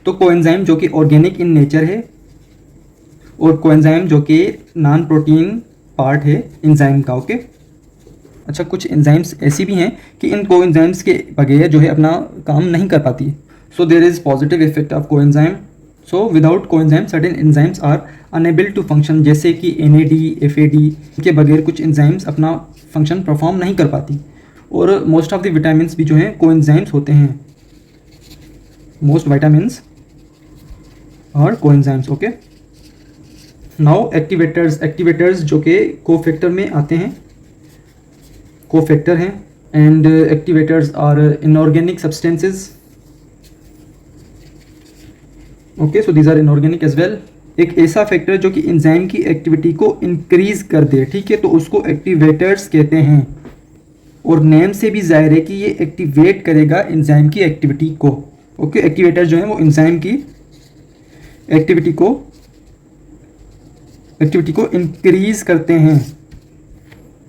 तो कोएंजाइम जो कि ऑर्गेनिक इन नेचर है और कोएंजाइम जो कि नॉन प्रोटीन पार्ट है एंजाइम का। ओके, अच्छा, कुछ एंजाइम्स ऐसी भी हैं कि इन कोएंजाइम्स के बगैर जो है अपना काम नहीं कर पाती। So there is positive effect of coenzyme. So without coenzyme certain enzymes are unable to function, जैसे कि NAD, FAD के बगैर कुछ एंजाइम्स अपना फंक्शन परफॉर्म नहीं कर पाती। और मोस्ट ऑफ द विटामिन्स भी जो हैं कोएंजाइम्स होते हैं। मोस्ट विटामिन्स और कोएंजाइम्स। ओके, नाउ एक्टिवेटर्स जो कि कोफैक्टर में आते हैं, कोफैक्टर हैं। And activators are inorganic substances. Okay, so these are inorganic as well. एक ऐसा फैक्टर जो कि एंजाइम की एक्टिविटी को इंक्रीज कर दे, ठीक है, तो उसको एक्टिवेटर्स कहते हैं। और नेम से भी जाहिर है कि ये एक्टिवेट करेगा एंजाइम की एक्टिविटी को। ओके, एक्टिवेटर जो है वो एंजाइम की एक्टिविटी को इंक्रीज करते हैं।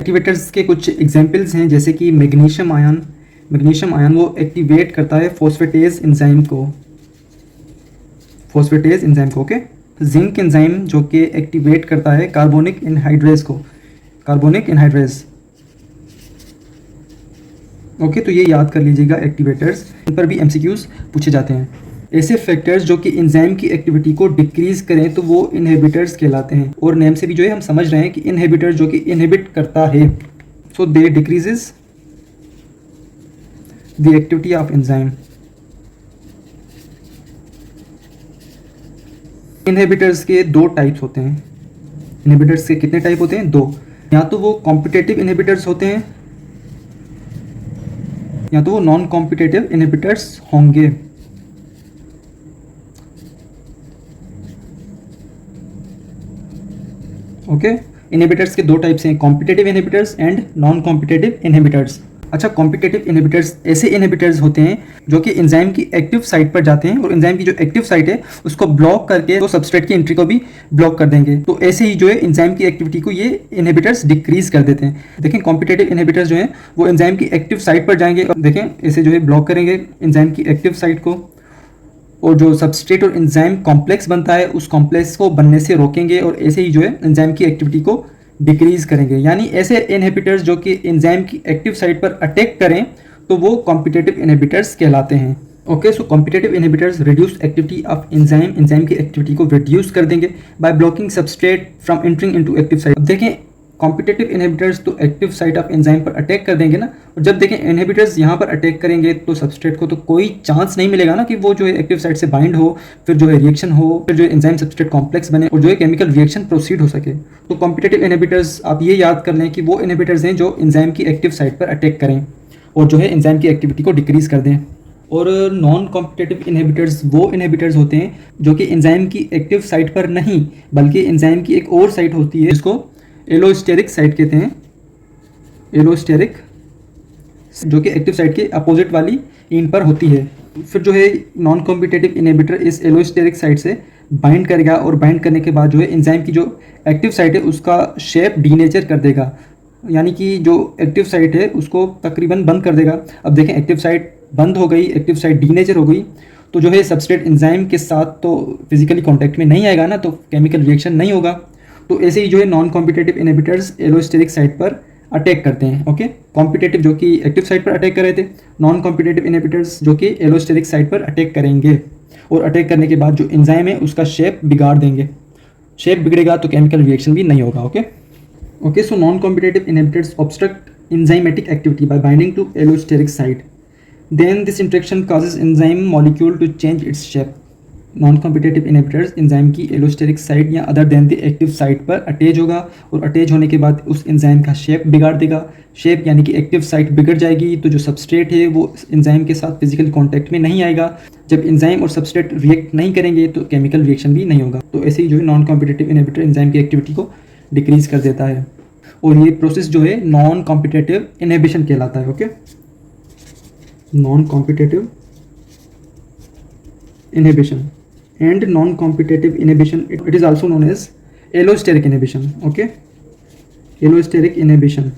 एक्टिवेटर्स के कुछ एग्जांपल्स हैं, जैसे कि मैग्नीशियम आयन वो एक्टिवेट करता है फॉस्फेटेज एंजाइम को। ओके, जिंक एंजाइम जो कि एक्टिवेट करता है कार्बोनिक एनहाइड्रेज। ओके, तो ये याद कर लीजिएगा एक्टिवेटर्स, इन पर भी MCQs पूछे जाते हैं। ऐसे फैक्टर्स जो कि एंजाइम की एक्टिविटी को डिक्रीज करें तो वो इनहिबिटर्स कहलाते हैं। और नेम से भी जो है हम समझ रहे हैं कि इनहिबिटर जो कि इनहिबिट करता है, so they decreases the activity of enzyme. Inhibitors के दो टाइप्स होते हैं। इनहिबिटर्स के कितने टाइप होते हैं? दो। या तो वो कॉम्पिटेटिव इनहिबिटर्स होते हैं या तो वो नॉन कॉम्पिटेटिव इनहिबिटर्स होंगे। ओके, इनहिबिटर्स के दो टाइप्स हैं, competitive inhibitors and non competitive inhibitors. अच्छा, कॉम्पिटेटिव इनहिबिटर्स ऐसे इनहिबिटर्स होते हैं जो कि एंजाइम की एक्टिव साइट पर जाते हैं और एंजाइम की जो एक्टिव साइट है उसको ब्लॉक करके तो सबस्ट्रेट की एंट्री को भी ब्लॉक कर देंगे। तो ऐसे ही जो है एंजाइम की एक्टिविटी को ये इनहिबिटर्स डिक्रीज कर देते हैं। देखें, कॉम्पिटेटिव इनहिबिटर्स जो हैं वो एंजाइम की एक्टिव साइट पर जाएंगे और देखें ऐसे जो है ब्लॉक करेंगे एंजाइम की एक्टिव साइट को, और जो सबस्ट्रेट और एंजाइम कॉम्प्लेक्स बनता है उस कॉम्प्लेक्स को बनने से रोकेंगे और ऐसे ही जो है एंजाइम की एक्टिविटी को डिक्रीज करेंगे। यानी ऐसे इनहिबिटर्स जो कि एंजाइम की एक्टिव साइट पर अटैक करें तो वो कॉम्पिटेटिव इनहिबिटर्स कहलाते हैं। Okay, so competitive inhibitors reduce activity of enzyme की एक्टिविटी को रिड्यूस कर देंगे by blocking substrate from entering into active site. अब देखें, कॉम्पिटेटिव इनहिबिटर्स तो एक्टिव साइट ऑफ एंजाइम पर अटैक कर देंगे ना, और जब देखें इनहिबिटर्स यहाँ पर अटैक करेंगे तो सबस्ट्रेट को तो कोई चांस नहीं मिलेगा ना कि वो जो है एक्टिव साइट से बाइंड हो, फिर जो है रिएक्शन हो, फिर जो है एंजाइम सबस्ट्रेट कॉम्प्लेक्स बने और जो है केमिकल रिएक्शन प्रोसीड हो सके। तो कॉम्पिटेटिव इनहिबिटर्स आप ये याद कर लें कि वो इनहिबिटर्स हैं जो एंजाइम की एक्टिव साइट पर अटैक करें और जो है एंजाइम की एक्टिविटी को डिक्रीज कर दें। और नॉन कॉम्पिटेटिव इनहिबिटर्स वो इनहिबिटर्स होते हैं जो कि एंजाइम की एक्टिव साइट पर नहीं बल्कि एंजाइम की एक और साइट होती है जिसको एलोस्टेरिक साइट कहते हैं। एलोस्टेरिक, जो कि एक्टिव साइट के अपोजिट वाली एंड पर होती है। फिर जो है नॉन कॉम्पिटेटिव इनहिबिटर इस एलोस्टेरिक साइट से बाइंड करेगा और बाइंड करने के बाद जो है एंजाइम की जो एक्टिव साइट है उसका शेप डीनेचर कर देगा, यानी कि जो एक्टिव साइट है उसको तकरीबन बंद कर देगा। अब देखें, एक्टिव साइट बंद हो गई, एक्टिव साइट डीनेचर हो गई, तो जो है सबस्ट्रेट एंजाइम के साथ तो फिजिकली कॉन्टैक्ट में नहीं आएगा ना, तो केमिकल रिएक्शन नहीं होगा। तो ऐसे ही जो है non competitive inhibitors allosteric site पर अटैक करते हैं। ओके, कॉम्पिटेटिव जो कि एक्टिव साइट पर अटैक कर रहे थे, नॉन कॉम्पिटेटिव इनहिबिटर्स जो कि एलोस्टेरिक साइट पर अटैक करेंगे और अटैक करने के बाद जो एंजाइम है उसका शेप बिगाड़ देंगे। शेप बिगड़ेगा तो केमिकल रिएक्शन भी नहीं होगा। Okay, so non competitive inhibitors obstruct enzymatic activity by binding to allosteric site, then this interaction causes enzyme molecule to change its shape। Non competitive inhibitors enzyme की allosteric site या other than the active site पर attach होगा और attach होने के बाद उस enzyme का शेप बिगाड़ देगा। शेप यानी कि एक्टिव साइट बिगड़ जाएगी तो जो सबस्ट्रेट है वो एंजाइम के साथ फिजिकल कांटेक्ट में नहीं आएगा। जब एंजाइम और सबस्ट्रेट रिएक्ट नहीं करेंगे तो केमिकल रिएक्शन भी नहीं होगा। तो ऐसे ही जो है नॉन कॉम्पिटेटिव इनहिबिटर एंजाइम की एक्टिविटी को डिक्रीज कर देता है और ये प्रोसेस जो है नॉन कॉम्पिटेटिव इनहिबिशन कहलाता है। Okay, non competitive inhibition and non-competitive inhibition, it is also known as allosteric inhibition। okay, allosteric inhibition।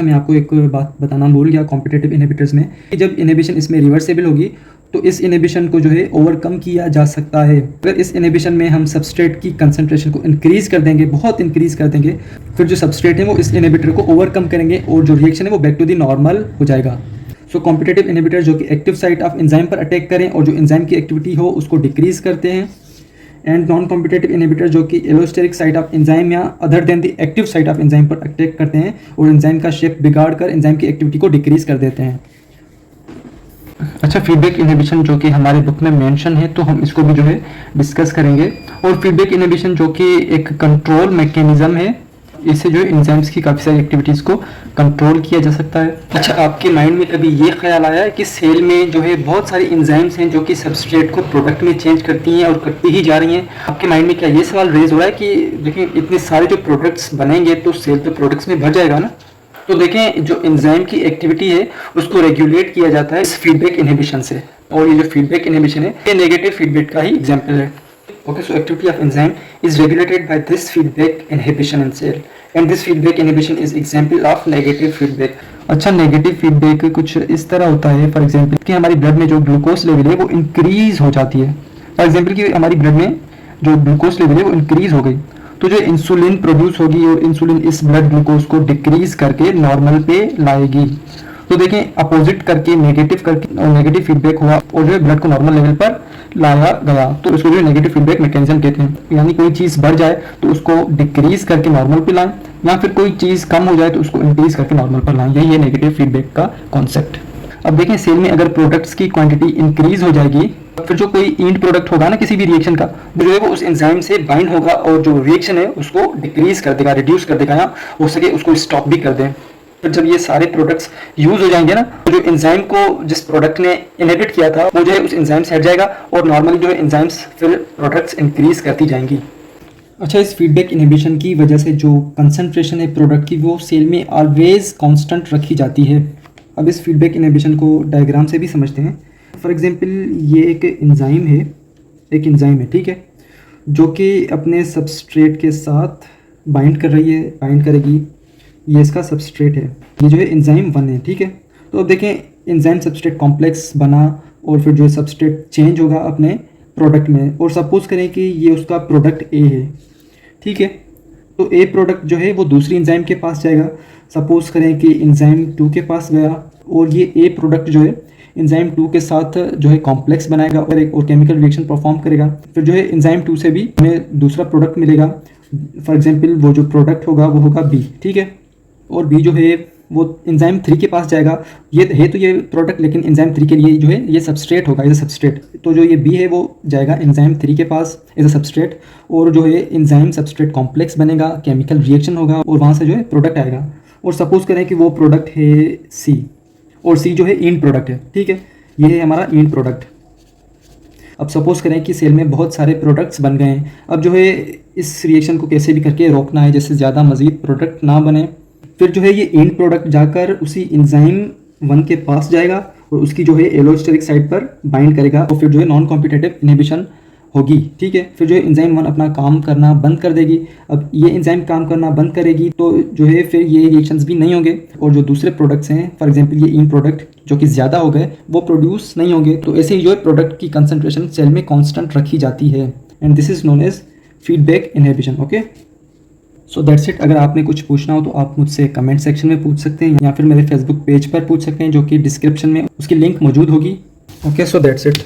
मैं आपको एक बात बताना भूल गया कॉम्पिटिटिव इनहिबिटर्स में कि जब इनहिबिशन इसमें रिवर्सेबल होगी तो इस इनहिबिशन को जो है ओवरकम किया जा सकता है। अगर इस इनहिबिशन में हम सबस्ट्रेट की कंसंट्रेशन को इंक्रीज़ कर देंगे, बहुत इंक्रीज़ कर देंगे, फिर जो सबस्ट्रेट है वो इस इनहिबिटर को ओवरकम करेंगे और जो रिएक्शन है वो बैक टू दी नॉर्मल हो जाएगा। सो कॉम्पिटिटिव इनहिबिटर जो कि एक्टिव साइट ऑफ एंजाइम पर अटैक करें और जो एंजाइम की एक्टिविटी हो उसको डिक्रीज़ करते हैं, एंड नॉन कॉम्पिटिटिव इनहिबिटर जो कि एलोस्टेरिक साइट ऑफ एंजाइम या other than the active site of enzyme पर अटैक करते हैं और एंजाइम का शेप बिगाड़ कर एंजाइम की एक्टिविटी को डिक्रीज़ कर देते हैं। अच्छा, फीडबैक इनहिबिशन जो कि हमारे बुक में मेंशन है तो हम इसको भी जो है डिस्कस करेंगे। और फीडबैक इनहिबिशन जो कि एक कंट्रोल मैकेनिज्म है, इससे जो एंजाइम्स की काफ़ी सारी एक्टिविटीज़ को कंट्रोल किया जा सकता है। अच्छा, आपके माइंड में कभी ये ख्याल आया है कि सेल में जो है बहुत सारी एंजाइम्स हैं जो कि सबस्ट्रेट को प्रोडक्ट में चेंज करती हैं और करती ही जा रही हैं? आपके माइंड में क्या ये सवाल रेज हो रहा है कि देखिए इतने सारे जो प्रोडक्ट्स बनेंगे तो सेल तो प्रोडक्ट्स में भर जाएगा ना? तो देखें जो एंजाइम की एक्टिविटी है उसको रेगुलेट किया जाता है इस फीडबैक इनहिबिशन से, और ये जो फीडबैक इनहिबिशन है ये नेगेटिव फीडबैक का ही एग्जांपल है। Okay, so activity of enzyme is regulated by this feedback inhibition in cell and this feedback inhibition is example of negative feedback. अच्छा, नेगेटिव फीडबैक कुछ इस तरह होता है, फॉर एग्जांपल कि हमारी ब्लड में जो ग्लूकोज लेवल है वो इंक्रीज हो जाती है। फॉर एग्जांपल कि हमारी ब्लड में जो ग्लूकोज लेवल है वो इंक्रीज हो गई तो जो इंसुलिन प्रोड्यूस होगी और इंसुलिन इस ब्लड ग्लूकोज को डिक्रीज करके नॉर्मल पे लाएगी। तो देखें अपोजिट करके नेगेटिव करके और नेगेटिव फीडबैक हुआ और जो ब्लड को नॉर्मल लेवल पर लाया गया तो इसको जो नेगेटिव फीडबैक मैकेनिज्म कहते हैं। यानी कोई चीज़ बढ़ जाए तो उसको डिक्रीज करके नॉर्मल पे लाएं, या फिर कोई चीज़ कम हो जाए तो उसको इंक्रीज करके नॉर्मल पर लाएं। यही है नेगेटिव फीडबैक का कॉन्सेप्ट। अब देखें सेल में अगर प्रोडक्ट्स की क्वांटिटी इंक्रीज हो जाएगी फिर जो कोई एंड प्रोडक्ट होगा ना किसी भी रिएक्शन का, जो है वो उस एंजाइम से बाइंड होगा और जो रिएक्शन है उसको डिक्रीज कर देगा, रिड्यूस कर देगा, या हो सके उसको स्टॉप भी कर दें। फिर जब ये सारे प्रोडक्ट्स यूज हो जाएंगे ना तो जो एंजाइम को जिस प्रोडक्ट ने इनहिबिट किया था वो जो है उस एंजाइम से हट जाएगा और नॉर्मली जो है एंजाइम्स फिर प्रोडक्ट्स इंक्रीज करती जाएंगी। अच्छा, इस फीडबैक इनहिबिशन की वजह से जो कंसंट्रेशन है प्रोडक्ट की वो सेल में ऑलवेज कांस्टेंट रखी जाती है। अब इस फीडबैक इनहिबिशन को डायग्राम से भी समझते हैं। फॉर एग्जांपल ये एक एंजाइम है, ठीक है, जो कि अपने सबस्ट्रेट के साथ बाइंड करेगी। ये इसका सबस्ट्रेट है, ये जो है एंजाइम 1 है, ठीक है। तो अब देखें एंजाइम सबस्ट्रेट कॉम्प्लेक्स बना और फिर जो है सबस्ट्रेट चेंज होगा अपने प्रोडक्ट में, और सपोज करें कि ये उसका प्रोडक्ट ए है, ठीक है। तो ए प्रोडक्ट जो है वो दूसरी एंजाइम के पास जाएगा। सपोज करें कि एंजाइम 2 के पास गया और ये ए प्रोडक्ट जो है एंजाइम 2 के साथ जो है कॉम्प्लेक्स बनाएगा और एक और केमिकल रिएक्शन परफॉर्म करेगा। फिर जो है एंजाइम 2 से भी हमें दूसरा प्रोडक्ट मिलेगा। फॉर एग्जांपल वो जो प्रोडक्ट होगा वो होगा बी, ठीक है। और बी जो है वो एंजाइम 3 के पास जाएगा। ये है तो ये प्रोडक्ट, लेकिन एंजाइम 3 के लिए जो है ये सबस्ट्रेट होगा, एज अ सबस्ट्रेट। तो जो ये बी है वो जाएगा एंजाइम 3 के पास एज अ सबस्ट्रेट, और जो है एंजाइम सबस्ट्रेट कॉम्प्लेक्स बनेगा, केमिकल रिएक्शन होगा और वहाँ से जो है प्रोडक्ट आएगा। और सपोज करें कि वो प्रोडक्ट है सी, और सी जो है एंड प्रोडक्ट है, ठीक है। ये है हमारा एंड प्रोडक्ट। अब सपोज करें कि सेल में बहुत सारे प्रोडक्ट्स बन गए हैं। अब जो है इस रिएक्शन को कैसे भी करके रोकना है जिससे ज़्यादा मज़ीद प्रोडक्ट ना बने। फिर जो है ये एंड प्रोडक्ट जाकर उसी एंजाइम 1 के पास जाएगा और उसकी जो है एलोस्टेरिक साइट पर बाइंड करेगा और फिर जो है नॉन कॉम्पिटिटिव इनहिबिशन होगी, ठीक है। फिर जो है एंजाइम 1 अपना काम करना बंद कर देगी। अब ये एंजाइम काम करना बंद करेगी तो जो है फिर ये रिएक्शंस भी नहीं होंगे और जो दूसरे प्रोडक्ट्स हैं, फॉर एग्जांपल ये एंड प्रोडक्ट जो कि ज़्यादा हो गए वो प्रोड्यूस नहीं होंगे। तो ऐसे ही जो है प्रोडक्ट की कंसंट्रेशन सेल में कांस्टेंट रखी जाती है, and this is known as feedback inhibition. Okay, so that's it. अगर आपने कुछ पूछना हो तो आप मुझसे कमेंट सेक्शन में पूछ सकते हैं या फिर मेरे फेसबुक पेज पर पूछ सकते हैं जो कि डिस्क्रिप्शन में उसकी लिंक मौजूद होगी। Okay, so that's it.